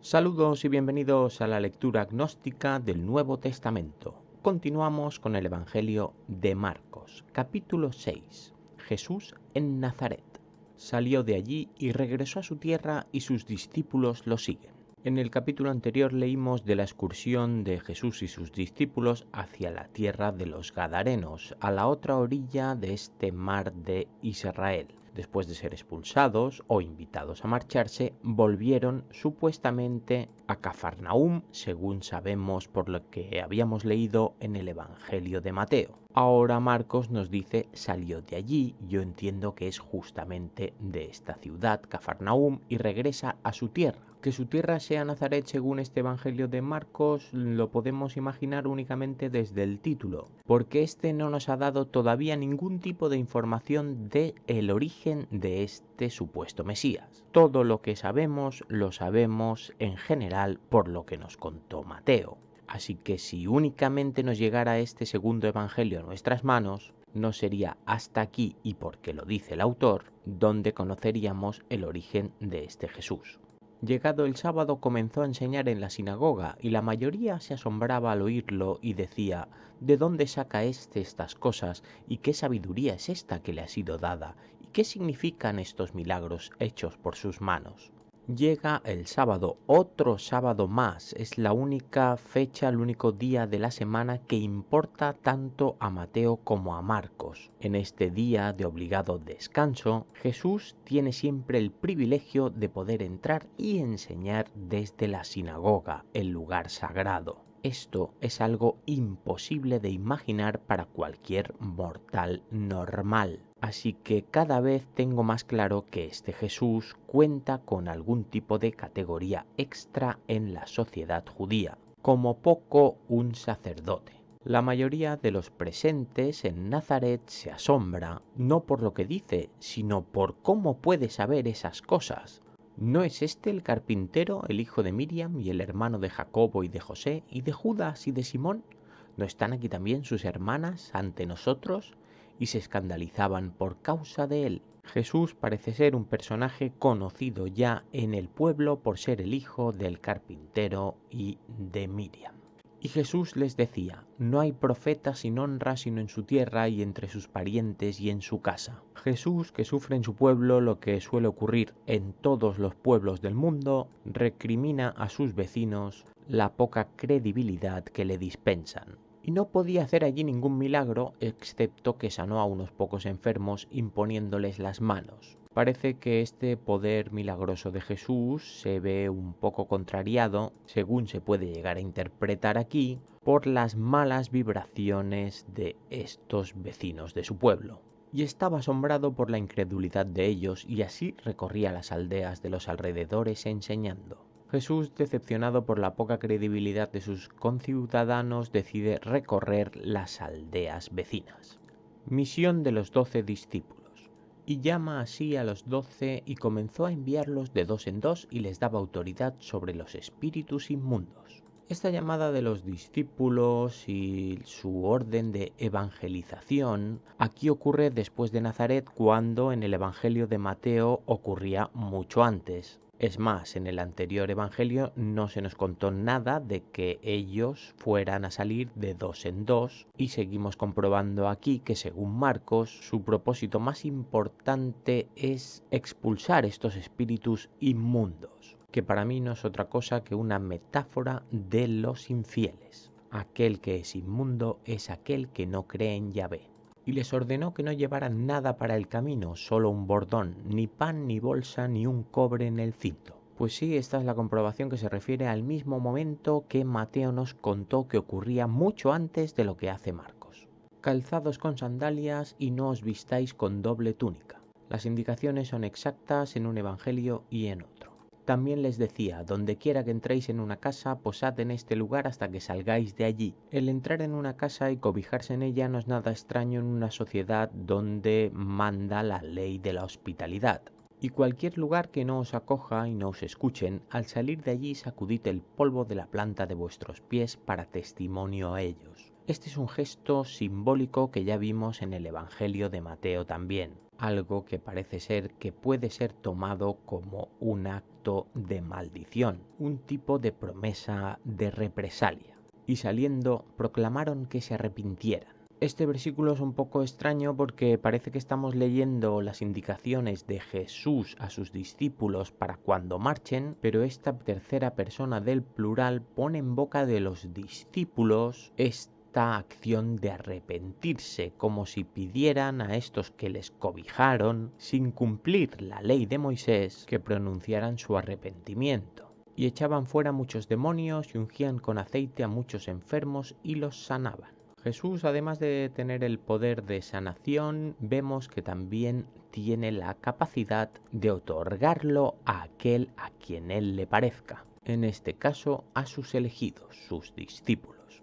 Saludos y bienvenidos a la lectura gnóstica del Nuevo Testamento. Continuamos con el Evangelio de Marcos, capítulo 6. Jesús en Nazaret. Salió de allí y regresó a su tierra y sus discípulos lo siguen. En el capítulo anterior leímos de la excursión de Jesús y sus discípulos hacia la tierra de los Gadarenos, a la otra orilla de este mar de Israel. Después de ser expulsados o invitados a marcharse, volvieron supuestamente a Cafarnaúm, según sabemos por lo que habíamos leído en el Evangelio de Mateo. Ahora Marcos nos dice salió de allí, yo entiendo que es justamente de esta ciudad, Cafarnaúm, y regresa a su tierra. Que su tierra sea Nazaret según este Evangelio de Marcos lo podemos imaginar únicamente desde el título, porque este no nos ha dado todavía ningún tipo de información del origen de este supuesto Mesías. Todo lo que sabemos lo sabemos en general por lo que nos contó Mateo. Así que si únicamente nos llegara este segundo Evangelio a nuestras manos, no sería hasta aquí, y porque lo dice el autor, donde conoceríamos el origen de este Jesús. Llegado el sábado comenzó a enseñar en la sinagoga y la mayoría se asombraba al oírlo y decía: ¿de dónde saca estas cosas? ¿Y qué sabiduría es esta que le ha sido dada? ¿Y qué significan estos milagros hechos por sus manos? Llega el sábado, otro sábado más, es la única fecha, el único día de la semana que importa tanto a Mateo como a Marcos. En este día de obligado descanso, Jesús tiene siempre el privilegio de poder entrar y enseñar desde la sinagoga, el lugar sagrado. Esto es algo imposible de imaginar para cualquier mortal normal. Así que cada vez tengo más claro que este Jesús cuenta con algún tipo de categoría extra en la sociedad judía, como poco un sacerdote. La mayoría de los presentes en Nazaret se asombra, no por lo que dice, sino por cómo puede saber esas cosas. ¿No es este el carpintero, el hijo de Miriam y el hermano de Jacobo y de José y de Judas y de Simón? ¿No están aquí también sus hermanas ante nosotros? Y se escandalizaban por causa de él. Jesús parece ser un personaje conocido ya en el pueblo por ser el hijo del carpintero y de Miriam. Y Jesús les decía: no hay profeta sin honra sino en su tierra y entre sus parientes y en su casa. Jesús, que sufre en su pueblo lo que suele ocurrir en todos los pueblos del mundo, recrimina a sus vecinos la poca credibilidad que le dispensan. Y no podía hacer allí ningún milagro excepto que sanó a unos pocos enfermos imponiéndoles las manos. Parece que este poder milagroso de Jesús se ve un poco contrariado, según se puede llegar a interpretar aquí, por las malas vibraciones de estos vecinos de su pueblo. Y estaba asombrado por la incredulidad de ellos y así recorría las aldeas de los alrededores enseñando. Jesús, decepcionado por la poca credibilidad de sus conciudadanos, decide recorrer las aldeas vecinas. Misión de los 12 discípulos. Y llama así a los 12 y comenzó a enviarlos de dos en dos y les daba autoridad sobre los espíritus inmundos. Esta llamada de los discípulos y su orden de evangelización aquí ocurre después de Nazaret, cuando en el Evangelio de Mateo ocurría mucho antes. Es más, en el anterior evangelio no se nos contó nada de que ellos fueran a salir de dos en dos y seguimos comprobando aquí que según Marcos su propósito más importante es expulsar estos espíritus inmundos, que para mí no es otra cosa que una metáfora de los infieles. Aquel que es inmundo es aquel que no cree en Yahvé. Y les ordenó que no llevaran nada para el camino, solo un bordón, ni pan, ni bolsa, ni un cobre en el cinto. Pues sí, esta es la comprobación que se refiere al mismo momento que Mateo nos contó que ocurría mucho antes de lo que hace Marcos. Calzados con sandalias y no os vistáis con doble túnica. Las indicaciones son exactas en un evangelio y en otro. También les decía: donde quiera que entréis en una casa, posad en este lugar hasta que salgáis de allí. El entrar en una casa y cobijarse en ella no es nada extraño en una sociedad donde manda la ley de la hospitalidad. Y cualquier lugar que no os acoja y no os escuchen, al salir de allí sacudid el polvo de la planta de vuestros pies para testimonio a ellos. Este es un gesto simbólico que ya vimos en el Evangelio de Mateo también, algo que parece ser que puede ser tomado como una acto de maldición, un tipo de promesa de represalia. Y saliendo proclamaron que se arrepintieran. Este versículo es un poco extraño porque parece que estamos leyendo las indicaciones de Jesús a sus discípulos para cuando marchen, pero esta tercera persona del plural pone en boca de los discípulos esta acción de arrepentirse, como si pidieran a estos que les cobijaron, sin cumplir la ley de Moisés, que pronunciaran su arrepentimiento. Y echaban fuera muchos demonios y ungían con aceite a muchos enfermos y los sanaban. Jesús, además de tener el poder de sanación, vemos que también tiene la capacidad de otorgarlo a aquel a quien él le parezca, en este caso a sus elegidos, sus discípulos.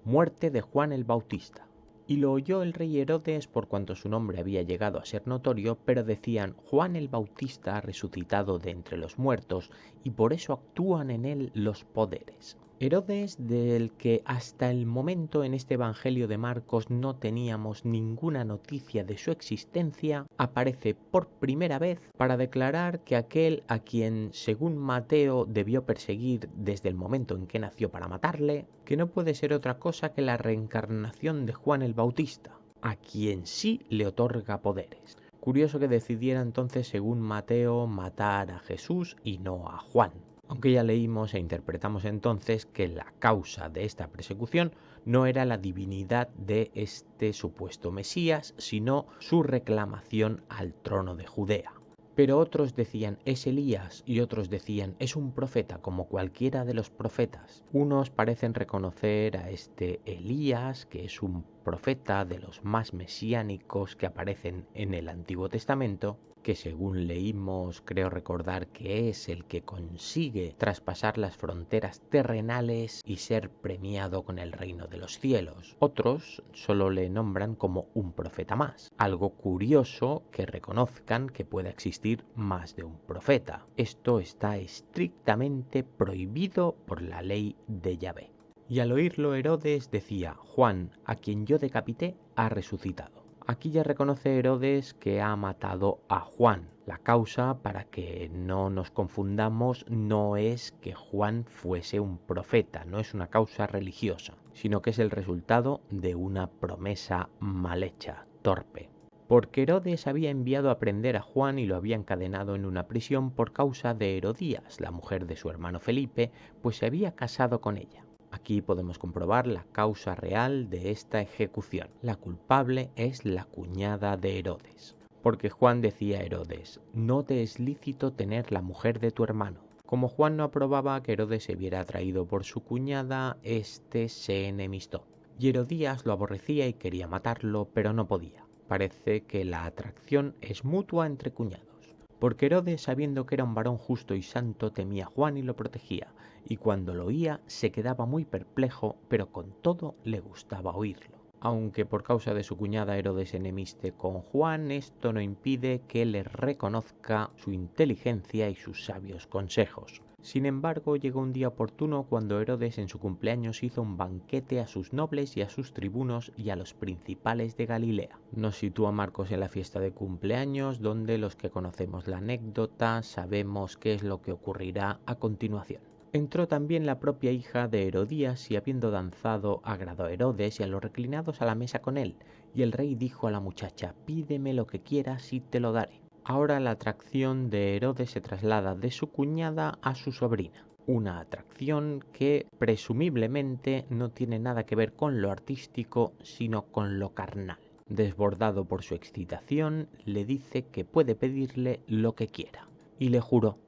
Muerte de Juan el Bautista. Y lo oyó el rey Herodes por cuanto su nombre había llegado a ser notorio, pero decían: Juan el Bautista ha resucitado de entre los muertos, y por eso actúan en él los poderes. Herodes, del que hasta el momento en este Evangelio de Marcos no teníamos ninguna noticia de su existencia, aparece por primera vez para declarar que aquel a quien, según Mateo, debió perseguir desde el momento en que nació para matarle, que no puede ser otra cosa que la reencarnación de Juan el Bautista, a quien sí le otorga poderes. Curioso que decidiera entonces, según Mateo, matar a Jesús y no a Juan. Aunque ya leímos e interpretamos entonces que la causa de esta persecución no era la divinidad de este supuesto Mesías, sino su reclamación al trono de Judea. Pero otros decían: es Elías, y otros decían: es un profeta como cualquiera de los profetas. Unos parecen reconocer a este Elías, que es un profeta de los más mesiánicos que aparecen en el Antiguo Testamento, que según leímos creo recordar que es el que consigue traspasar las fronteras terrenales y ser premiado con el reino de los cielos. Otros solo le nombran como un profeta más. Algo curioso que reconozcan que pueda existir más de un profeta. Esto está estrictamente prohibido por la ley de Yahvé. Y al oírlo Herodes decía: Juan, a quien yo decapité, ha resucitado. Aquí ya reconoce Herodes que ha matado a Juan. La causa, para que no nos confundamos, no es que Juan fuese un profeta, no es una causa religiosa, sino que es el resultado de una promesa mal hecha, torpe. Porque Herodes había enviado a prender a Juan y lo había encadenado en una prisión por causa de Herodías, la mujer de su hermano Felipe, pues se había casado con ella. Aquí podemos comprobar la causa real de esta ejecución. La culpable es la cuñada de Herodes. Porque Juan decía a Herodes: no te es lícito tener la mujer de tu hermano. Como Juan no aprobaba que Herodes se viera atraído por su cuñada, éste se enemistó. Y Herodías lo aborrecía y quería matarlo, pero no podía. Parece que la atracción es mutua entre cuñados. Porque Herodes, sabiendo que era un varón justo y santo, temía a Juan y lo protegía, y cuando lo oía se quedaba muy perplejo, pero con todo le gustaba oírlo. Aunque por causa de su cuñada Herodes se enemiste con Juan, esto no impide que le reconozca su inteligencia y sus sabios consejos. Sin embargo, llegó un día oportuno cuando Herodes en su cumpleaños hizo un banquete a sus nobles y a sus tribunos y a los principales de Galilea. Nos sitúa Marcos en la fiesta de cumpleaños, donde los que conocemos la anécdota sabemos qué es lo que ocurrirá a continuación. Entró también la propia hija de Herodías, y habiendo danzado agradó a Herodes y a los reclinados a la mesa con él. Y el rey dijo a la muchacha: pídeme lo que quieras y te lo daré. Ahora la atracción de Herodes se traslada de su cuñada a su sobrina. Una atracción que presumiblemente no tiene nada que ver con lo artístico, sino con lo carnal. Desbordado por su excitación, le dice que puede pedirle lo que quiera. Y le juró: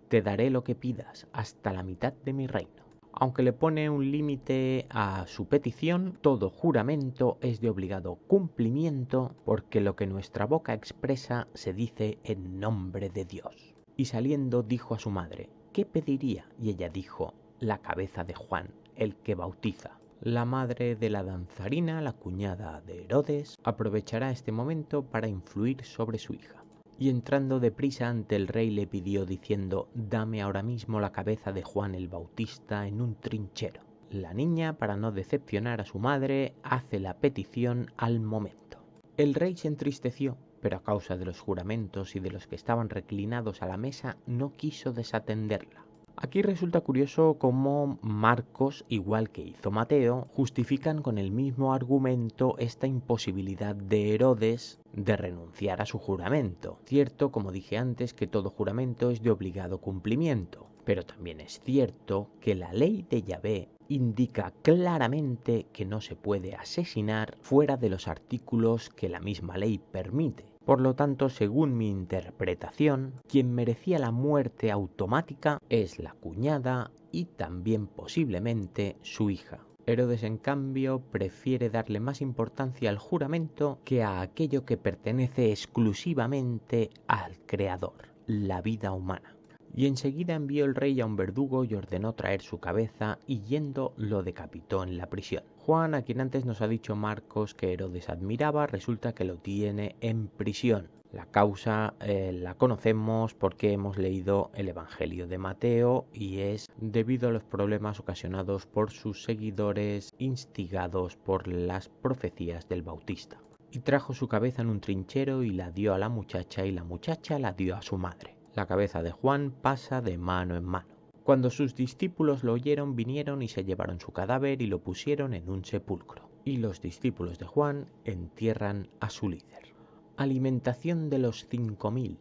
te daré lo que pidas, hasta la mitad de mi reino. Aunque le pone un límite a su petición, todo juramento es de obligado cumplimiento, porque lo que nuestra boca expresa se dice en nombre de Dios. Y saliendo dijo a su madre: ¿qué pediría? Y ella dijo: la cabeza de Juan, el que bautiza. La madre de la danzarina, la cuñada de Herodes, aprovechará este momento para influir sobre su hija. Y entrando deprisa ante el rey le pidió diciendo: dame ahora mismo la cabeza de Juan el Bautista en un trinchero. La niña, para no decepcionar a su madre, hace la petición al momento. El rey se entristeció pero a causa de los juramentos y de los que estaban reclinados a la mesa no quiso desatenderla. Aquí resulta curioso cómo Marcos, igual que hizo Mateo, justifican con el mismo argumento esta imposibilidad de Herodes de renunciar a su juramento. Cierto, como dije antes, que todo juramento es de obligado cumplimiento, pero también es cierto que la ley de Yahvé indica claramente que no se puede asesinar fuera de los artículos que la misma ley permite. Por lo tanto, según mi interpretación, quien merecía la muerte automática es la cuñada y también posiblemente su hija. Herodes, en cambio, prefiere darle más importancia al juramento que a aquello que pertenece exclusivamente al Creador, la vida humana. Y enseguida envió el rey a un verdugo y ordenó traer su cabeza, y yendo lo decapitó en la prisión. Juan, a quien antes nos ha dicho Marcos que Herodes admiraba, resulta que lo tiene en prisión. La causa la conocemos porque hemos leído el Evangelio de Mateo y es debido a los problemas ocasionados por sus seguidores instigados por las profecías del Bautista. Y trajo su cabeza en un trinchero y la dio a la muchacha y la muchacha la dio a su madre. La cabeza de Juan pasa de mano en mano. Cuando sus discípulos lo oyeron, vinieron y se llevaron su cadáver y lo pusieron en un sepulcro. Y los discípulos de Juan entierran a su líder. Alimentación de los 5000.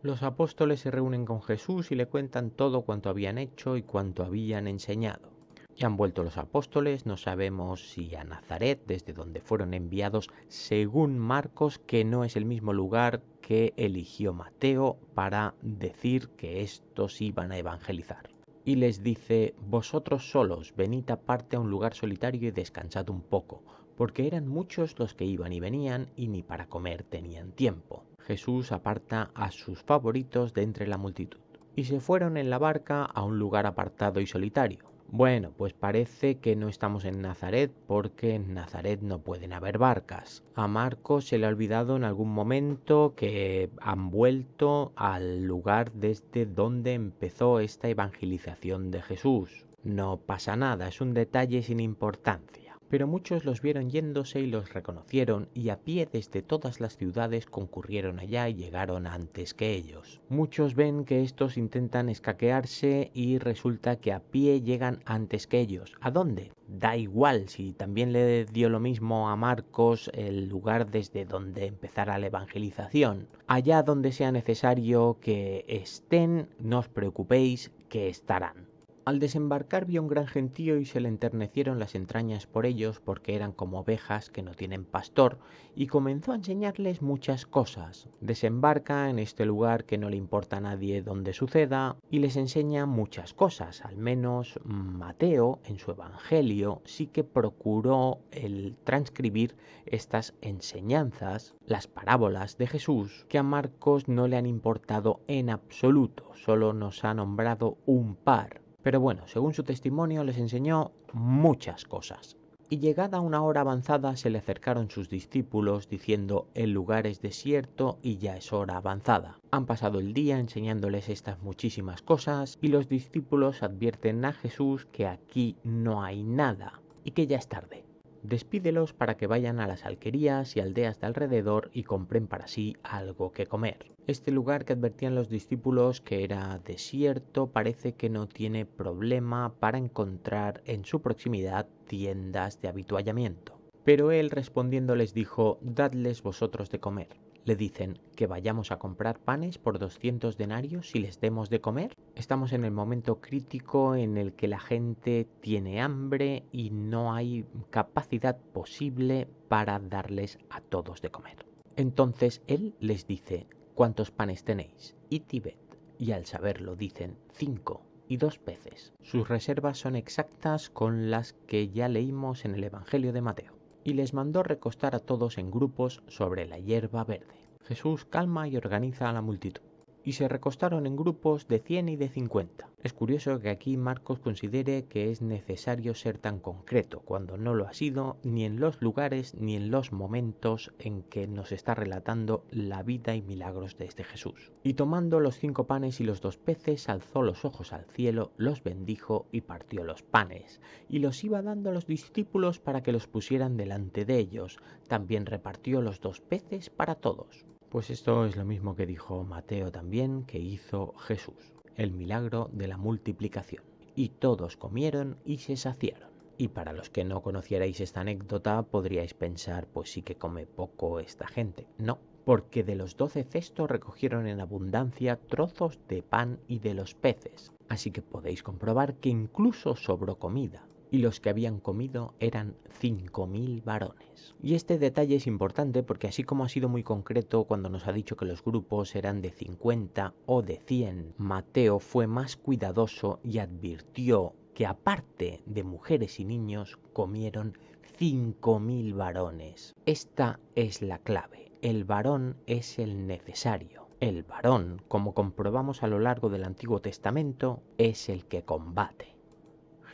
Los apóstoles se reúnen con Jesús y le cuentan todo cuanto habían hecho y cuanto habían enseñado. Ya han vuelto los apóstoles, no sabemos si a Nazaret, desde donde fueron enviados, según Marcos, que no es el mismo lugar que eligió Mateo para decir que estos iban a evangelizar. Y les dice: vosotros solos venid aparte a un lugar solitario y descansad un poco, porque eran muchos los que iban y venían y ni para comer tenían tiempo. Jesús aparta a sus favoritos de entre la multitud. Y se fueron en la barca a un lugar apartado y solitario. Bueno, pues parece que no estamos en Nazaret porque en Nazaret no pueden haber barcas. A Marcos se le ha olvidado en algún momento que han vuelto al lugar desde donde empezó esta evangelización de Jesús. No pasa nada, es un detalle sin importancia. Pero muchos los vieron yéndose y los reconocieron, y a pie desde todas las ciudades concurrieron allá y llegaron antes que ellos. Muchos ven que estos intentan escaquearse y resulta que a pie llegan antes que ellos. ¿A dónde? Da igual, si también le dio lo mismo a Marcos el lugar desde donde empezará la evangelización. Allá donde sea necesario que estén, no os preocupéis, que estarán. Al desembarcar vio un gran gentío y se le enternecieron las entrañas por ellos, porque eran como ovejas que no tienen pastor, y comenzó a enseñarles muchas cosas. Desembarca en este lugar que no le importa a nadie donde suceda y les enseña muchas cosas. Al menos Mateo en su Evangelio sí que procuró el transcribir estas enseñanzas, las parábolas de Jesús, que a Marcos no le han importado en absoluto, solo nos ha nombrado un par. Pero bueno, según su testimonio les enseñó muchas cosas. Y llegada una hora avanzada se le acercaron sus discípulos diciendo: el lugar es desierto y ya es hora avanzada. Han pasado el día enseñándoles estas muchísimas cosas y los discípulos advierten a Jesús que aquí no hay nada y que ya es tarde. Despídelos para que vayan a las alquerías y aldeas de alrededor y compren para sí algo que comer. Este lugar que advertían los discípulos que era desierto parece que no tiene problema para encontrar en su proximidad tiendas de avituallamiento. Pero él respondiendo les dijo: dadles vosotros de comer. Le dicen: ¿que vayamos a comprar panes por 200 denarios y les demos de comer? Estamos en el momento crítico en el que la gente tiene hambre y no hay capacidad posible para darles a todos de comer. Entonces él les dice: ¿cuántos panes tenéis? Id y ved. Y al saberlo dicen: 5 y 2 peces. Sus reservas son exactas con las que ya leímos en el Evangelio de Mateo. Y les mandó recostar a todos en grupos sobre la hierba verde. Jesús calma y organiza a la multitud. Y se recostaron en grupos de 100 y de 50. Es curioso que aquí Marcos considere que es necesario ser tan concreto, cuando no lo ha sido ni en los lugares ni en los momentos en que nos está relatando la vida y milagros de este Jesús. Y tomando los 5 panes y los 2 peces, alzó los ojos al cielo, los bendijo y partió los panes, y los iba dando a los discípulos para que los pusieran delante de ellos. También repartió los 2 peces para todos. Pues esto es lo mismo que dijo Mateo también, que hizo Jesús, el milagro de la multiplicación. Y todos comieron y se saciaron. Y para los que no conocierais esta anécdota, podríais pensar, pues sí que come poco esta gente. No, porque de los 12 cestos recogieron en abundancia trozos de pan y de los peces. Así que podéis comprobar que incluso sobró comida. Y los que habían comido eran 5.000 varones. Y este detalle es importante porque así como ha sido muy concreto cuando nos ha dicho que los grupos eran de 50 o de 100, Mateo fue más cuidadoso y advirtió que aparte de mujeres y niños comieron 5.000 varones. Esta es la clave. El varón es el necesario. El varón, como comprobamos a lo largo del Antiguo Testamento, es el que combate.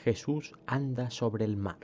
Jesús anda sobre el mar.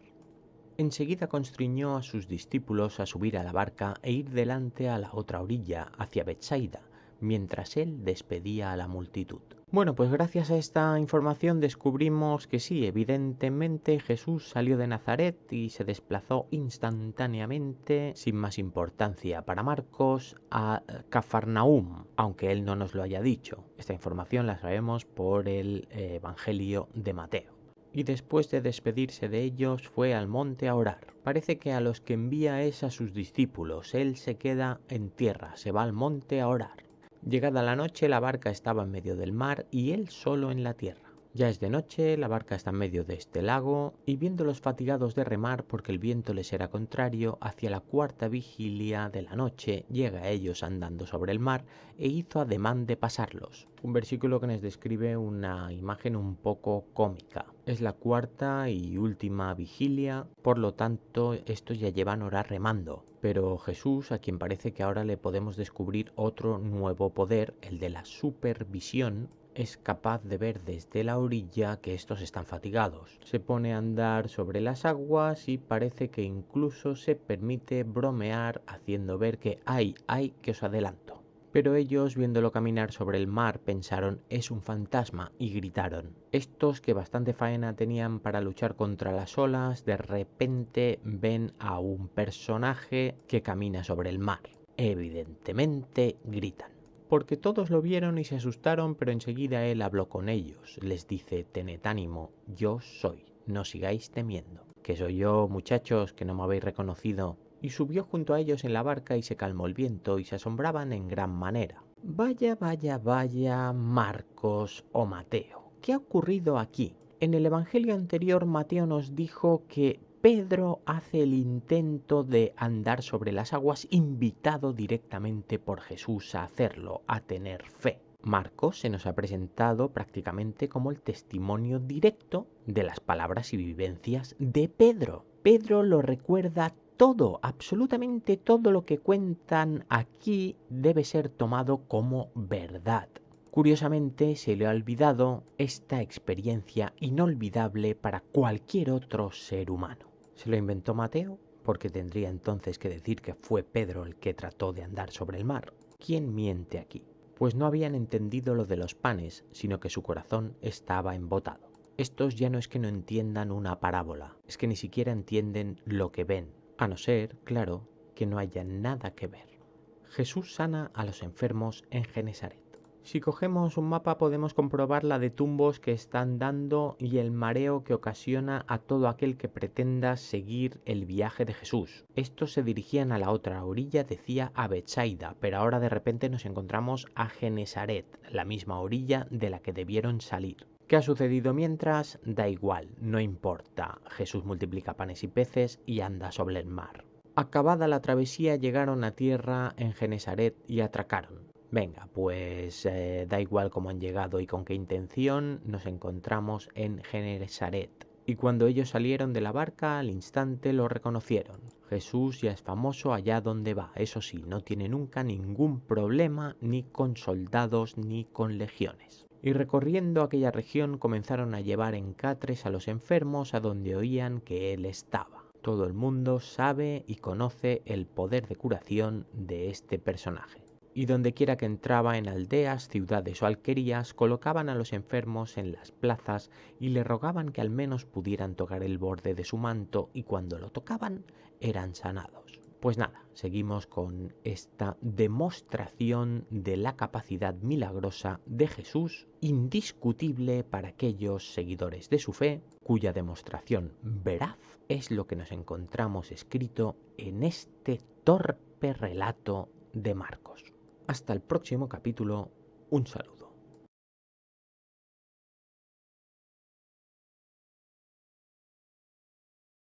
Enseguida constriñó a sus discípulos a subir a la barca e ir delante a la otra orilla, hacia Betsaida, mientras él despedía a la multitud. Bueno, pues gracias a esta información descubrimos que sí, evidentemente Jesús salió de Nazaret y se desplazó instantáneamente, sin más importancia para Marcos, a Cafarnaúm, aunque él no nos lo haya dicho. Esta información la sabemos por el Evangelio de Mateo. Y después de despedirse de ellos fue al monte a orar. Parece que a los que envía es a sus discípulos, él se queda en tierra, se va al monte a orar. Llegada la noche la barca estaba en medio del mar y él solo en la tierra. Ya es de noche, la barca está en medio de este lago, y viéndolos fatigados de remar porque el viento les era contrario, hacia la cuarta vigilia de la noche llega a ellos andando sobre el mar e hizo ademán de pasarlos. Un versículo que nos describe una imagen un poco cómica. Es la cuarta y última vigilia, por lo tanto estos ya llevan horas remando. Pero Jesús, a quien parece que ahora le podemos descubrir otro nuevo poder, el de la supervisión, es capaz de ver desde la orilla que estos están fatigados. Se pone a andar sobre las aguas y parece que incluso se permite bromear haciendo ver que hay que os adelanto. Pero ellos, viéndolo caminar sobre el mar, pensaron es un fantasma y gritaron. Estos, que bastante faena tenían para luchar contra las olas, de repente ven a un personaje que camina sobre el mar. Evidentemente gritan. Porque todos lo vieron y se asustaron, pero enseguida él habló con ellos. Les dice, tened ánimo, yo soy, no sigáis temiendo. Que soy yo, muchachos, que no me habéis reconocido. Y subió junto a ellos en la barca y se calmó el viento y se asombraban en gran manera. Vaya, vaya, vaya, Marcos o Mateo. ¿Qué ha ocurrido aquí? En el Evangelio anterior Mateo nos dijo que Pedro hace el intento de andar sobre las aguas, invitado directamente por Jesús a hacerlo, a tener fe. Marcos se nos ha presentado prácticamente como el testimonio directo de las palabras y vivencias de Pedro. Pedro lo recuerda todo, absolutamente todo lo que cuentan aquí debe ser tomado como verdad. Curiosamente se le ha olvidado esta experiencia inolvidable para cualquier otro ser humano. ¿Se lo inventó Mateo? Porque tendría entonces que decir que fue Pedro el que trató de andar sobre el mar. ¿Quién miente aquí? Pues no habían entendido lo de los panes, sino que su corazón estaba embotado. Estos ya no es que no entiendan una parábola, es que ni siquiera entienden lo que ven, a no ser, claro, que no haya nada que ver. Jesús sana a los enfermos en Genesaret. Si cogemos un mapa podemos comprobar la de tumbos que están dando y el mareo que ocasiona a todo aquel que pretenda seguir el viaje de Jesús. Estos se dirigían a la otra orilla, decía a Betsaida, pero ahora de repente nos encontramos a Genesaret, la misma orilla de la que debieron salir. ¿Qué ha sucedido mientras? Da igual, no importa. Jesús multiplica panes y peces y anda sobre el mar. Acabada la travesía llegaron a tierra en Genesaret y atracaron. Venga, pues da igual cómo han llegado y con qué intención, nos encontramos en Genesaret. Y cuando ellos salieron de la barca, al instante lo reconocieron. Jesús ya es famoso allá donde va, eso sí, no tiene nunca ningún problema ni con soldados ni con legiones. Y recorriendo aquella región comenzaron a llevar en catres a los enfermos a donde oían que él estaba. Todo el mundo sabe y conoce el poder de curación de este personaje. Y dondequiera que entraba, en aldeas, ciudades o alquerías, colocaban a los enfermos en las plazas y le rogaban que al menos pudieran tocar el borde de su manto, y cuando lo tocaban eran sanados. Pues nada, seguimos con esta demostración de la capacidad milagrosa de Jesús, indiscutible para aquellos seguidores de su fe, cuya demostración veraz es lo que nos encontramos escrito en este torpe relato de Marcos. Hasta el próximo capítulo, un saludo.